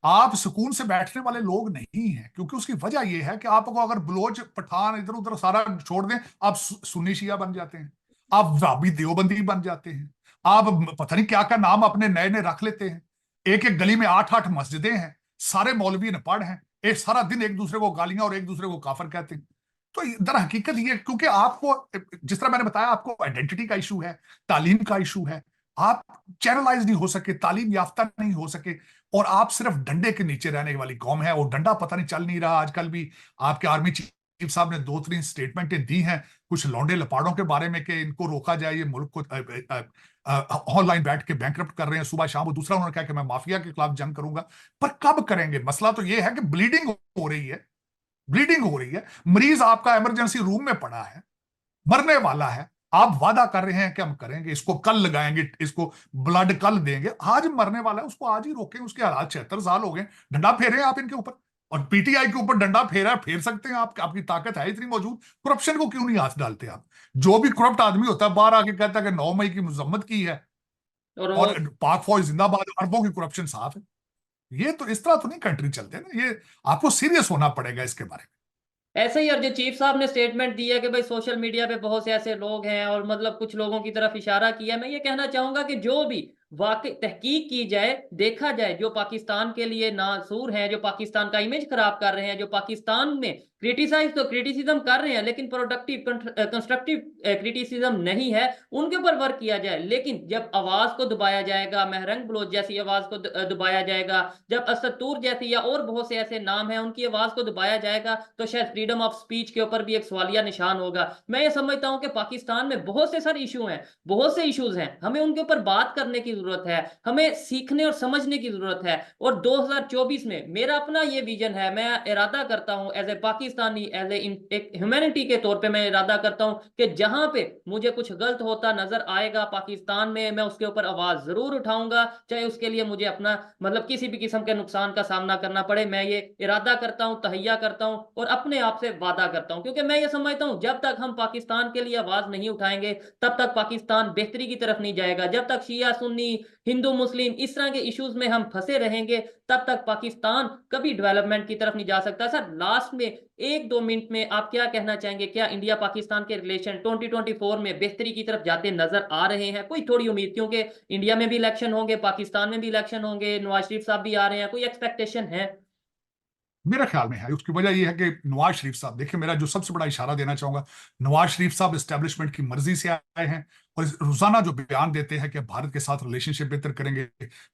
आप सुकून से बैठने वाले लोग नहीं हैं। क्योंकि उसकी वजह यह है कि आपको अगर बलोच पठान इधर उधर सारा छोड़ दें, आप सुन्नी शिया बन जाते हैं, आप वाबी देवबंदी बन जाते हैं, आप पता नहीं क्या क्या नाम अपने नए नए रख लेते हैं। एक एक गली में 8-8 मस्जिदें हैं, सारे मौलवी अनपढ़ हैं, एक सारा दिन एक दूसरे को गालियां और एक दूसरे को काफिर कहते हैं। तो दर हकीकत ये, क्योंकि आपको, जिस तरह मैंने बताया, आपको आइडेंटिटी का इशू है, तालीम का इशू है, आप चैनलाइज नहीं हो सके, तालीम याफ्ता नहीं हो सके, और आप सिर्फ डंडे के नीचे रहने वाली कौम है। और डंडा पता नहीं चल नहीं रहा आजकल भी। आपके आर्मी चीफ साहब ने 2-3 स्टेटमेंटें दी हैं कुछ लौंडे लपाड़ों के बारे में कि इनको रोका जाए, ये मुल्क को ऑनलाइन बैठ के बैंकरप्ट कर रहे हैं सुबह शाम। दूसरा उन्होंने कहा कि मैं माफिया के खिलाफ जंग करूंगा। पर कब करेंगे? मसला तो ये है कि ब्लीडिंग हो रही है, ब्लीडिंग हो रही है। मरीज आपका इमरजेंसी रूम में पड़ा है, मरने वाला है। आप वादा कर रहे हैं कि हम करेंगे, इसको कल लगाएंगे, इसको ब्लड कल देंगे। आज मरने वाला है, उसको आज ही रोकें। उसके हालात 76 साल हो गए, डंडा फेरे आप इनके ऊपर। और पीटीआई के ऊपर डंडा फेरा, फेर सकते हैं आप, आपकी ताकत है इतनी मौजूद। करप्शन को क्यों नहीं हाथ डालते आप? जो भी करप्ट आदमी होता है बाहर आके कहता है कि 9 मई की मजम्मत की है और वो और पाक फौज जिंदाबाद, अरबों की करप्शन साफ है। ये तो इस तरह तो नहीं कंट्री चलते ना। ये आपको सीरियस होना पड़ेगा इसके बारे में। ऐसे ही, और जो चीफ साहब ने स्टेटमेंट दी है कि भाई सोशल मीडिया पे बहुत से ऐसे लोग हैं और मतलब कुछ लोगों की तरफ इशारा किया, मैं ये कहना चाहूंगा कि जो भी वाकई तहकीक की जाए, देखा जाए, जो पाकिस्तान के लिए नासूर हैं, जो पाकिस्तान का इमेज खराब कर रहे हैं, जो पाकिस्तान में क्रिटिसाइज तो क्रिटिसिज्म कर रहे हैं लेकिन प्रोडक्टिव कंस्ट्रक्टिव क्रिटिसिज्म नहीं है, उनके ऊपर वर्क किया जाए। लेकिन जब आवाज को दबाया जाएगा, महरंग बलोच जैसी आवाज को दबाया जाएगा, जब असदूर जैसी या और बहुत से ऐसे नाम हैं उनकी आवाज को दबाया जाएगा, तो शायद फ्रीडम ऑफ स्पीच के ऊपर भी एक सवालिया निशान होगा। मैं ये समझता हूं कि पाकिस्तान में बहुत से सारे इशू हैं, बहुत से इश्यूज हैं, हमें उनके ऊपर बात करने की जरूरत है, हमें सीखने और समझने की जरूरत है। और 2024 में मेरा अपना ये विजन है, मैं इरादा करता हूं as a Pakistani, as a एक ह्यूमैनिटी के तौर पे मैं इरादा करता हूं कि जहां पे मुझे कुछ गलत होता नजर आएगा पाकिस्तान में, मैं उसके ऊपर आवाज जरूर उठाऊंगा, चाहे उसके लिए मुझे अपना मतलब किसी भी किस्म के नुकसान का सामना करना पड़े। मैं ये इरादा करता हूं, तहैया करता हूं और अपने आप से वादा करता हूं, क्योंकि मैं ये समझता हूं जब तक हम पाकिस्तान के लिए आवाज नहीं उठाएंगे तब तक पाकिस्तान बेहतरी की तरफ नहीं जाएगा। जब तक शिया सुन्नी, हिंदू मुस्लिम इस तरह के इश्यूज में हम फंसे रहेंगे तब तक पाकिस्तान कभी डेवलपमेंट की तरफ नहीं जा सकता। सर लास्ट में 1-2 मिनट में आप क्या कहना चाहेंगे? क्या इंडिया पाकिस्तान के रिलेशन 2024 में बेहतरी की तरफ जाते नजर आ रहे हैं? कोई थोड़ी उम्मीद, क्योंकि इंडिया में भी इलेक्शन होंगे, पाकिस्तान में भी इलेक्शन होंगे, नवाज शरीफ साहब भी आ रहे हैं, कोई एक्सपेक्टेशन है? मेरे ख्याल में है। उसकी वजह यह है कि नवाज शरीफ साहब, देखिए मेरा जो सबसे बड़ा इशारा देना चाहूंगा, नवाज शरीफ साहब एस्टेब्लिशमेंट की मर्जी से आए हैं और रोजाना जो बयान देते हैं कि भारत के साथ रिलेशनशिप बेहतर करेंगे।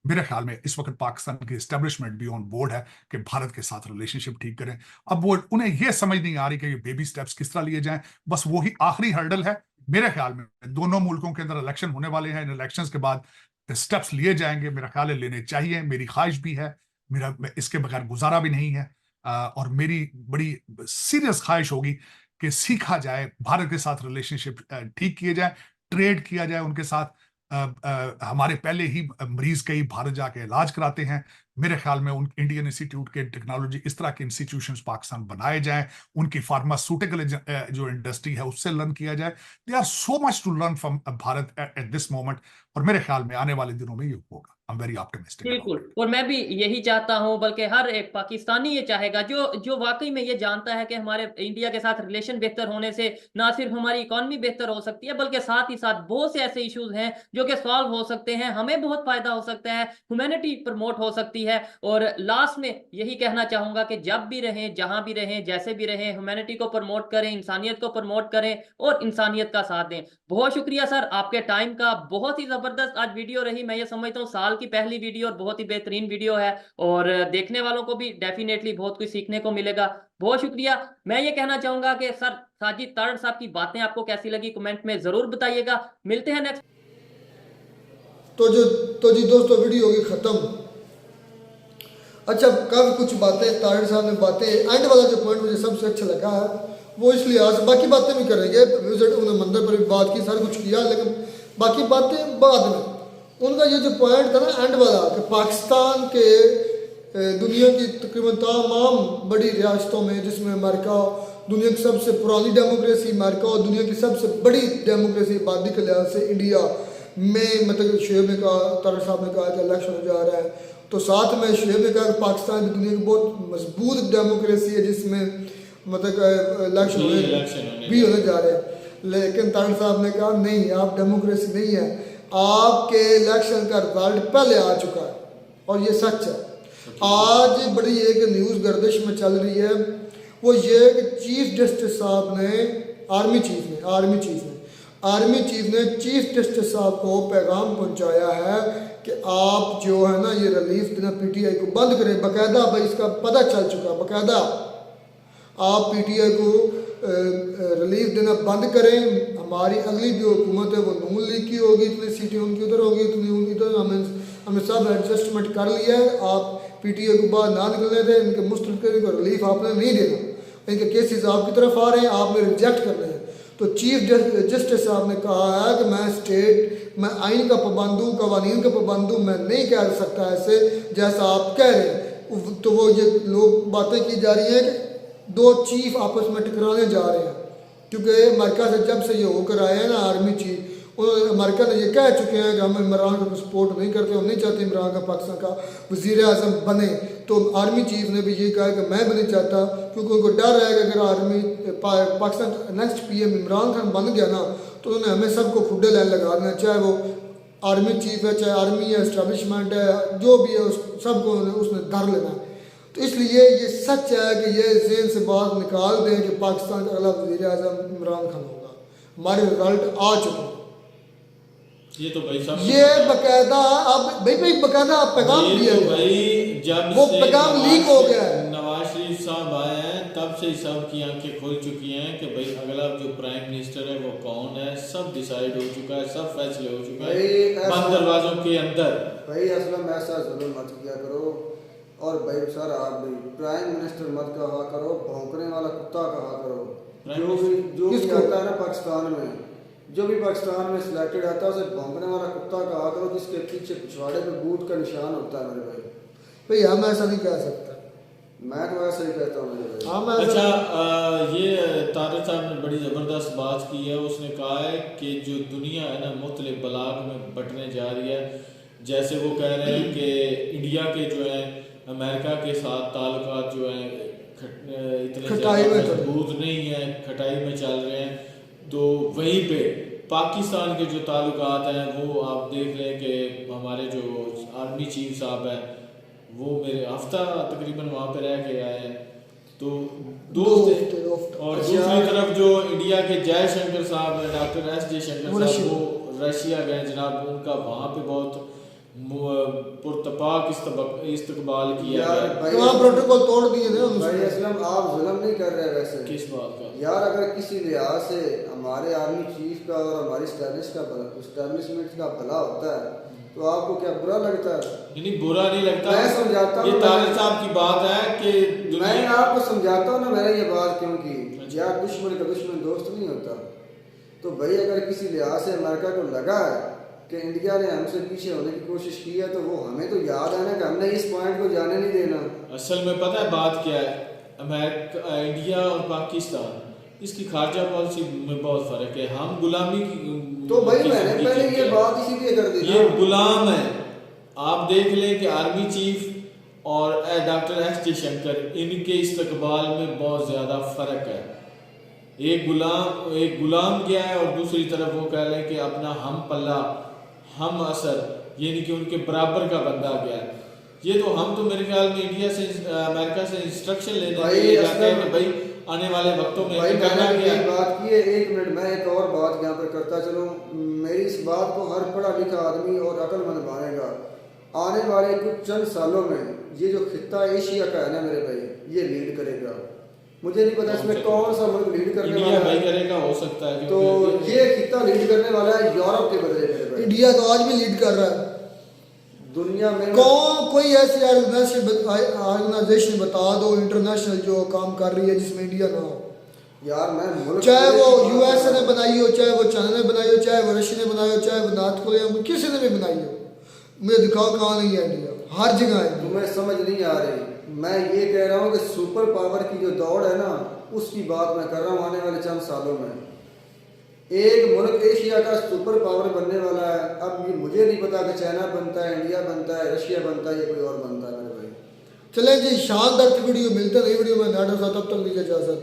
मेरे ख्याल में इस वक्त पाकिस्तान की एस्टेब्लिशमेंट भी ऑन बोर्ड है कि भारत के साथ रिलेशनशिप ठीक करें। अब वो उन्हें यह समझ नहीं आ रही कि ये बेबी स्टेप्स किस तरह लिए जाएं, बस वही आखिरी हर्डल है। मेरे ख्याल में दोनों मुल्कों के अंदर इलेक्शन होने वाले हैं, इन इलेक्शन के बाद स्टेप्स लिए जाएंगे। मेरा ख्याल है लेने चाहिए, मेरी ख्वाहिश भी है, मेरा इसके बगैर गुजारा भी नहीं है। और मेरी बड़ी सीरियस ख्वाहिश होगी कि सीखा जाए, भारत के साथ रिलेशनशिप ठीक किए जाए, ट्रेड किया जाए उनके साथ। हमारे पहले ही मरीज कई भारत जाके इलाज कराते हैं। मेरे ख्याल में उन इंडियन इंस्टीट्यूट के टेक्नोलॉजी इस तरह के इंस्टीट्यूशंस पाकिस्तान बनाए जाएं, उनकी फार्मास्यूटिकल जो इंडस्ट्री है उससे लर्न किया जाए। They are so much to learn from Bharat at this moment, और मेरे ख्याल में आने वाले दिनों में ये होगा। I am very optimistic. बिल्कुल, और मैं भी यही चाहता हूं, बल्कि हर एक पाकिस्तानी ये चाहेगा जो जो वाकई में ये जानता है कि हमारे इंडिया के साथ रिलेशन बेहतर होने से ना सिर्फ हमारी इकॉनमी बेहतर हो सकती है, बल्कि साथ ही साथ बहुत से ऐसे इश्यूज हैं जो कि सॉल्व हो सकते हैं, हमें बहुत फायदा हो सकता है, ह्यूमैनिटी प्रमोट हो सकती है। और लास्ट में यही कहना चाहूंगा कि जब भी रहें, जहां भी रहें, जैसे भी रहें, ह्यूमैनिटी को प्रमोट करें, इंसानियत को प्रमोट करें और इंसानियत का साथ दें। बहुत शुक्रिया सर आपके टाइम का, बहुत ही जबरदस्त आज वीडियो रही। मैं ये समझता हूँ साल की पहली वीडियो और बहुत ही बेहतरीन वीडियो है, और देखने वालों को भी डेफिनेटली बहुत कुछ सीखने को मिलेगा। बहुत शुक्रिया। मैं ये कहना चाहूंगा कि सर साजिद तारड़ साहब की बातें आपको कैसी लगी कमेंट में जरूर बताइएगा। मिलते हैं नेक्स्ट। तो जी दोस्तों, वीडियो होगी ख़त्म। अच्छा, काफ़ी कुछ बातें तारड़ साहब ने बातें, एंड वाला जो पॉइंट मुझे सबसे अच्छा लगा है वो इसलिए आज, बाकी बातें भी करेंगे, विजिट उन्होंने मंदिर पर भी बात की, सारा कुछ किया, लेकिन बाकी बातें बाद में। उनका ये जो पॉइंट था ना एंड वाला, कि पाकिस्तान के दुनिया की तकरीबन तमाम बड़ी रियासतों में, जिसमें अमेरिका दुनिया की सबसे पुरानी डेमोक्रेसी अमेरिका और दुनिया की सबसे बड़ी डेमोक्रेसी आबादी के लिहाज से इंडिया में, मतलब शुएब ने कहा, तारड़ साहब ने कहा कि इलेक्शन हो जा रहा है, तो साथ में शुएब ने कहा कि पाकिस्तान की दुनिया की बहुत मजबूत डेमोक्रेसी है जिसमें मतलब इलेक्शन भी होने जा रहे हैं। लेकिन तारड़ साहब ने कहा नहीं, आप डेमोक्रेसी नहीं है, आपके इलेक्शन का रिजल्ट पहले आ चुका है, और ये सच है। आज बड़ी एक न्यूज़ गर्दिश में चल रही है, वो ये कि चीफ जस्टिस साहब ने, आर्मी चीफ ने चीफ जस्टिस साहब को पैगाम पहुंचाया है कि आप जो है ना ये रिलीफ देना पीटीआई को बंद करें। बाकायदा भाई इसका पता चल चुका, बाकायदा आप पीटीआई को रिलीफ देना बंद करें। हमारी अगली जो हुकूमत है वो नून लीग की होगी, इतनी सीटें उनकी उधर होगी, इतनी इधर, हमें सब एडजस्टमेंट कर लिया है, आप पीटीआई को बाहर ना निकलने दें, इनके मुस्तकिल को रिलीफ आपने नहीं देना, इनके केसेस आपकी तरफ आ रहे हैं, आपने रिजेक्ट करने हैं। तो चीफ जस्टिस साहब ने कहा है कि मैं आइन का पाबंद हूँ, कवानीन का पाबंद हूँ, मैं नहीं कह सकता ऐसे जैसा आप कह रहे हैं। तो वो ये लोग बातें की जा रही हैं कि दो चीफ आपस में टकराने जा रहे हैं, क्योंकि अमेरिका से जब से ये होकर आए हैं ना आर्मी चीफ, उन्होंने अमेरिका ने ये कह चुके हैं कि हम इमरान को सपोर्ट नहीं करते, हम नहीं चाहते इमरान का पाकिस्तान का वज़ीर आज़म बने। तो आर्मी चीफ ने भी ये कहा कि मैं भी नहीं चाहता, क्योंकि उनको डर है कि अगर आर्मी पाकिस्तान का नेक्स्ट पीएम इमरान खान बन गया ना तो उन्होंने हमें सबको खुड्डे लाइन लगा देना, चाहे वो आर्मी चीफ है, चाहे आर्मी है, इस्टेब्लिशमेंट है, जो भी है, सबको उसने धर लेना। तो इसलिए ये सच है कि ये जेल से बात निकाल दें कि पाकिस्तान का अगला वज़ीर आज़म इमरान खान होगा। हमारे रिजल्ट आ चुके हैं, ये तो भाई साहब ये बकायदा अब भाई बकायदा पैगाम दिया तो भाई जब वो से पैगाम लीक हो गया है। नवाज शरीफ साहब आए हैं तब से सब की आंखें खुल चुकी हैं कि भाई अगला जो प्राइम मिनिस्टर है वो कौन है, सब डिसाइड हो चुका है, सब फैसले हो चुका है बंद दरवाजों के अंदर। भाई असलम ऐसा जुल्म मत किया करो, और भाई सर आप भी प्राइम मिनिस्टर मत कहा करो, भौंकने वाला कुत्ता कहा करो। जो भी आता है ना पाकिस्तान में, जो भी पाकिस्तान में सिलेक्टेड आता है उसे भौंकने वाला कुत्ता कहा करो, जिसके पीछे पिछवाड़े पे बूट का निशान होता है मेरे भाई। हम ऐसा नहीं कह सकते, मैं तो ऐसा ही कहता हूँ मेरे भाई। हम अच्छा ये तारड़ साहब ने बड़ी ज़बरदस्त बात की है, उसने कहा है कि जो दुनिया है ना मुख्तलिफ बलाक में बटने जा रही है। जैसे वो कह रहे हैं कि इंडिया के जो है अमेरिका के साथ ताल्लुकात जो है इतने मजबूत नहीं है, खटाई में चल रहे हैं। तो वहीं पे पाकिस्तान के जो ताल्लुकात हैं वो आप देख रहे हैं कि हमारे जो आर्मी चीफ साहब हैं वो मेरे हफ्ता तकरीबन वहाँ पे रह के आए हैं, तो दोस्त। और दूसरी तरफ जो इंडिया के जयशंकर साहब हैं, डॉक्टर एस जयशंकर साहब, वो रशिया गए जनाब, उनका वहाँ पे बहुत पुरतपाक इस्तकबाल किया वहाँ प्रोटोकॉल तोड़ दिए थे भाई। असलम आप जुल्म नहीं कर रहे वैसे। किस बात का यार, अगर किसी लिहाज से हमारे आर्मी चीफ का और हमारी स्टैब्लिशमेंट का भला होता है तो आपको क्या बुरा लगता है? नहीं, बुरा नहीं लगता। मैं समझाता हूँ, ये तारड़ साहब की बात है कि मैं आपको समझाता हूँ ना, मैंने ये बात क्यों की। यार दुश्मन का दुश्मन दोस्त नहीं होता। तो भाई अगर किसी लिहाज से अमेरिका को लगा है कि इंडिया ने हमसे पीछे होने की कोशिश की है, तो वो हमें तो याद है ना कि हमने इस पॉइंट को जाने नहीं देना। असल में पता है बात क्या है, अमेरिका, इंडिया और पाकिस्तान इसकी खारजा पॉलिसी में बहुत फर्क है। हम गुलामी की तो भाई की मैंने जिंदगी पहले जीते ये हैं। बात इसीलिए कर दी ये ना। गुलाम है। आप देख लें कि आर्मी चीफ और डॉक्टर एस जयशंकर, इनके इस्तकबाल में बहुत ज़्यादा फ़र्क है। एक गुलाम गया है और दूसरी तरफ वो कह लें कि अपना हम पल्ला हम असर, यानी कि उनके बराबर का बंदा गया है। ये तो हम तो मेरे ख्याल में इंडिया से अमेरिका से इंस्ट्रक्शन लेने के भाई लिए जाते हैं असल कि भाई आने वाले वक्तों में भाई हमें करना मैंने क्या यही है। बात की है। एक मिनट, मैं एक और बात यहाँ पर करता चलूँ। मेरी इस बात को हर पढ़ा लिखा आदमी और अक्लमंद मानेगा। आने वाले कुछ चंद सालों में ये जो खित्ता एशिया का है ना मेरे भाई, ये लीड करेगा। मुझे नहीं पता इसमें कौन सा मुल्क लीड करने इंडिया वाला भाई है, करेगा, हो सकता है तो क्योंकि ये खित्ता लीड करने वाला है यूरोप के बदले मेरे भाई। इंडिया तो आज भी लीड कर रहा है। दुनिया में कोई ऐसी ऑर्गेनाइजेशन बता दो इंटरनेशनल जो काम कर रही है जिसमें इंडिया ना हो। यार मैं मुल्क चाहे वो की बात यूएस कर ने रहा हूँ। बनाई हो, चाहे वो चाइना ने बनाई हो, चाहे वो रशिया ने बनाई हो, चाहे वो नॉर्थ कोरिया में, किसी ने भी बनाई हो, मुझे दिखाओ कहाँ नहीं है इंडिया। हर जगह है इंडिया। तुम्हें समझ नहीं आ रही। मैं ये कह रहा हूँ कि सुपर पावर की जो दौड़ है ना, उसकी बात मैं कर रहा हूँ। आने वाले चंद सालों में एक मुल्क एशिया का सुपर पावर बनने वाला है। अब ये मुझे नहीं पता कि चाइना बनता है, इंडिया बनता है, रशिया बनता है या कोई और बनता है मेरे भाई। चले जी, शानदार वीडियो मिलते हैं नई वीडियो में। नाटक तब तक लीजिए इजाजत।